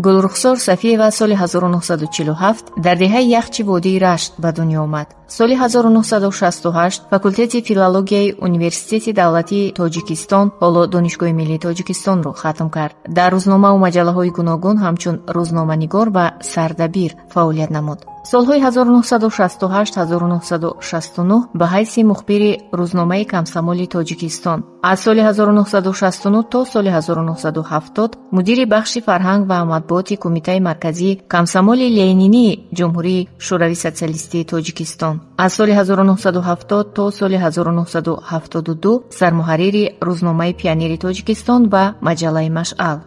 گلرخسار صفیه سال 1947 در دهه یخچی وادی رشت به دنیا آمد. سال 1968 فاکولتeti فیلولوژی университети давлати тоҷикистон ҳоло донишгоҳи миллии тоҷикистонро хатм кард. дар рӯзномаву маҷаллаҳои гуногун ҳамчун рӯзноманигор ва сардабир фаъолият намуд. солҳои 1968-1969 ба ҳайси мухбири рӯзномаи Комсомоли Тоҷикистон, аз соли 1969 то соли 1970 мудири бахши фарҳанг ва матбуоти Кумитаи марказии Комсомоли Ленинии Ҷумҳурии Шӯравии Социалистии Тоҷикистон, аз соли 1970 то соли 1972 сармуҳаррири рӯзномаи Пионери Тоҷикистон ва маҷаллаи Машъал.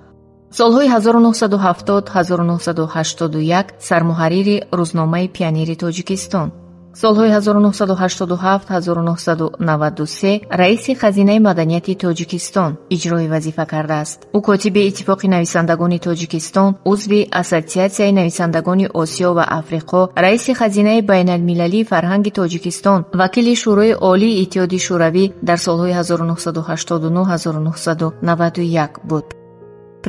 солҳои 1970-1981 сармуҳаррири рӯзномаи Пионери Тоҷикистон. солҳои 1977-1993 раиси хазинаи маданияти Тоҷикистон иҷрои вазифа кардааст. ӯ котиби иттифоқи нависандагони Тоҷикистон, узви Ассотсиатсияи нависандагони Осиё ва Африқо, раиси хазинаи байналмилалии фарҳанги Тоҷикистон, вакили шӯрои олии Иттиҳоди шӯравӣ дар солҳои 1989-1991 буд.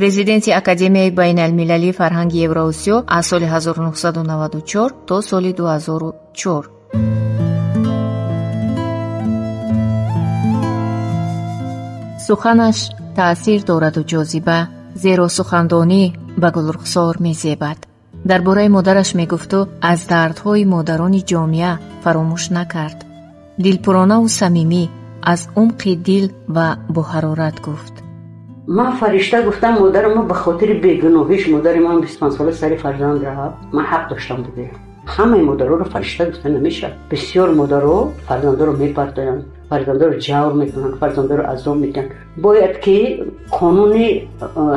президенти Академияи байналмилалии фарҳанги Евроосиё аз соли 1994 то соли 2004. суханаш таъсир дораду ҷозиба, зеро сухандонӣ ба Гулрухсор мезебад. дар бораи модараш мегуфту аз дардҳои модарони ҷомеа фаромӯш накард. дилпуронаву самимӣ аз умқи дил ва бо ҳарорат гуфт. من فرشته گفتم مادر ما به خاطر بیگناهیش، مادر ما 25 ساله سر فرزند رفت، من حق داشتم بگم. همه مادرها رو فرشته گفتن نمیشه. بسیار مادرها فرزندا رو میپرتن، فرزندا رو جور میکنن، فرزندا رو عذاب میدن. باید که قانون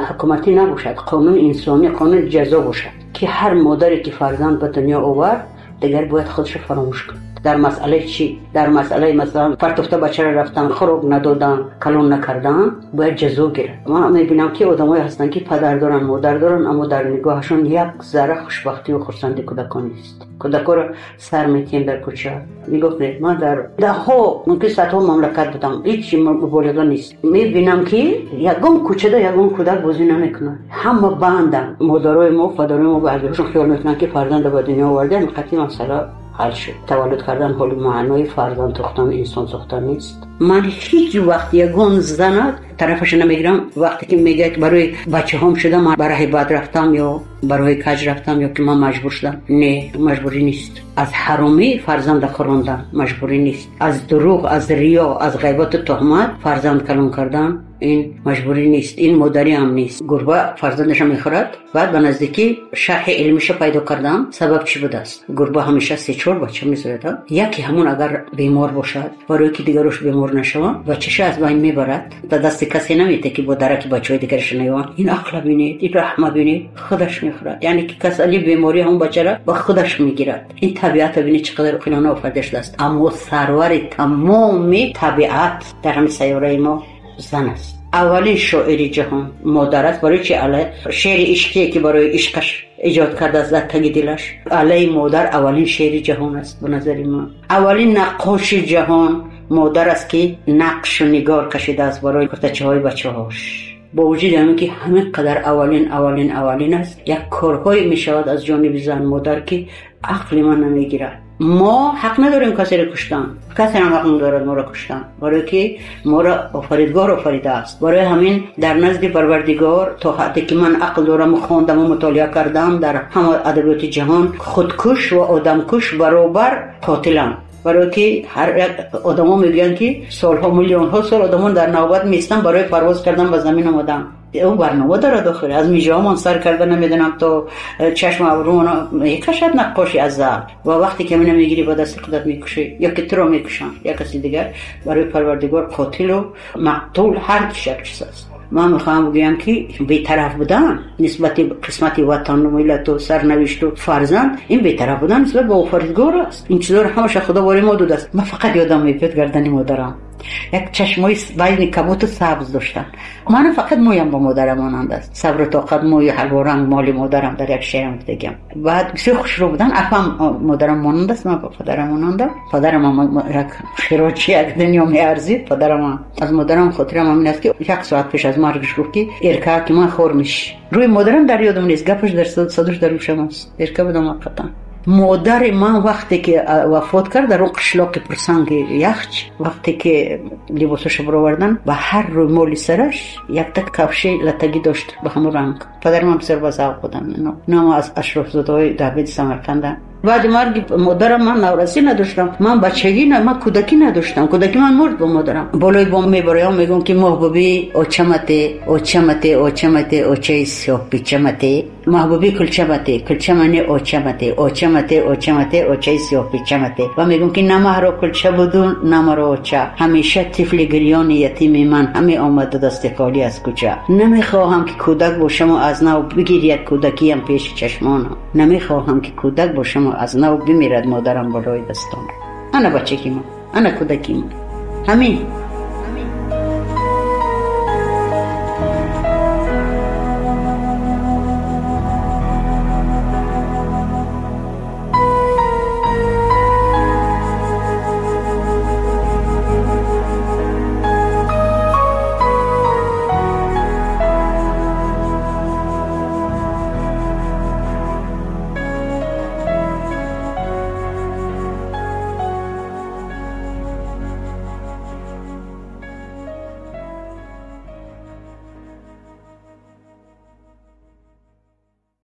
حکومتی نباشد، قانون انسانی، قانون جزا باشد که هر مادری که فرزند به دنیا آورد دیگر باید خودش فراموش کنه. در مسئله چی؟ در مسئله مثلا فرتوفته بچه را رفتن خوراک ندادن، کلون نکردن، باید جزا گیرد. من میبینم که آدمایی هستن که پدر دارن، مادر دارن، اما در نگاهشون یک ذره خوشبختی و خرسندی کودکان نیست. کودکان را سر میتین در کوچه. میگفت من در ده ها ممکن صدها مملکت بودم، هیچ مبالغه نیست. میبینم که یگان کوچه ده یگان کودک بازی نمیکنه. همه بندن. مادرای ما، پدرای ما بعضیشون خیال میکنن که فرزند به دنیا آوردن، قطعی مسئله حل شد. تولد کردن حال معنای فرزند ساختن انسان ساختن نیست. من هیچ وقت یگان زن طرفش نمیگیرم وقتی که میگه برای بچه هم شده من برای بد رفتم یا برای کج رفتم یا که من مجبور شدم. نه، مجبوری نیست. از حرامی فرزند خوراندن مجبوری نیست. از دروغ، از ریا، از غیبت و تهمت فرزند کلون کردن این مجبوری نیست. این مادری هم نیست. گربه فرزندش میخورد، بعد به نزدیکی شرح علمیش پیدا کردم سبب چی بوده است. گربه همیشه 3-4 بچه میذاره. یکی همون اگر بیمار باشد برای که دیگرش بیمار نشود بچه‌ش از بین میبرد، تا دست کسی نمیده که با درک بچهای دیگرش نیوان. این عقل بینید، این رحمت بینید، خودش میخورد. یعنی که کسالی بیماری هم بچه را با خودش میگیرد. این طبیعت بینید چقدر خیلانه آفریده است. اما سرور تمام طبیعت در همین سیاره ما زن است. اولین شاعر جهان مادر است. برای چی علی شعر عشقی که برای عشقش ایجاد کرده است در تگ دلش، علی مادر اولین شعر جهان است. به نظر من اولین نقاش جهان مادر است که نقش و نگار کشیده است برای کتچه‌های بچه‌هاش. با وجود اینکه همین قدر اولین است، یک کارهایی می شود از جانب زن مادر که عقل من نمیگیرد. ما حق نداریم کسی را کشتن، کسی هم حق ندارد ما را کشتن، برای که ما را آفریدگار آفریده است. برای همین در نزد پروردگار تا حدی که من عقل دارم و خواندم و مطالعه کردم در همه ادبیات جهان، خودکش و آدمکش برابر قاتلند. برای که هر یک آدما میگن که سالها میلیون ها سال آدمان در نوبت میستن برای پرواز کردن به زمین آمدن. اون برنامه داره داخل از میجامون سر کرده نمیدونم تا چشم ابرومون میکشد نقاشی از زر و وقتی که منو میگیری با دست خودت میکشی یا که تو رو میکشن یا کسی دیگر. برای پروردگار قاتل و مقتول هر شکل است. من میخوام بگم که بی‌طرف بودن نسبت به قسمت وطن و ملت و سرنوشت و فرزند، این بی‌طرف بودن نسبت به آفریدگار است. این چیزا رو همش خدا باری ما داده است. من فقط یادم میاد گردن مادرم یک چشمای بین کبوت سبز داشتن. من فقط مویم با مادرم مانند است. صبر و طاقت موی حلوا رنگ مال مادرم در یک شعرم گفتم. بعد بسیار خوشرو بودن. افهم مادرم مانند است، من با پدرم مانندم. پدرم یک خراجی یک دنیا میارزید. پدرم از مادرم خاطرم همین است که یک ساعت پیش از مرگش گفت که ارکا که من خورمیش. روی مادرم در یادم نیست، گپش در صدوش در روشم است. ارکا بودم قطعا. مادر من وقتی که وفات کرد در اون قشلاق پرسنگ یخچ، وقتی که لباسش برآوردن و هر روی مال سرش یک تک کفش لتگی داشت به همون رنگ. پدر من بسیار بزرگ بودن، نام از اشراف زاده‌های دهبید سمرقند. بعد مرگ مادرم من نورسی نداشتم، من بچگی من کودکی نداشتم. کودکی من مرد با مادرم. بالای بام میبرم میگم که محبوبی اوچمته اوچمته اوچمته اوچه سیاه پیچمته، محبوبی کلچمته کلچمنه اوچمته اوچمته اوچمته اوچه سیاه پیچمته. و میگم که نمه را کلچه بودون نمه را اوچه، همیشه طفل گریان یتیم من همی آمده دست خالی از کوچه. نمیخواهم که کودک باشم و از نو بگیرید کودکیم پیش چشمانم. نمیخواهم که کودک باشم و از نو بمیرد مادرم بالای دستان. انا بچگی من، انا کودکی من، همین.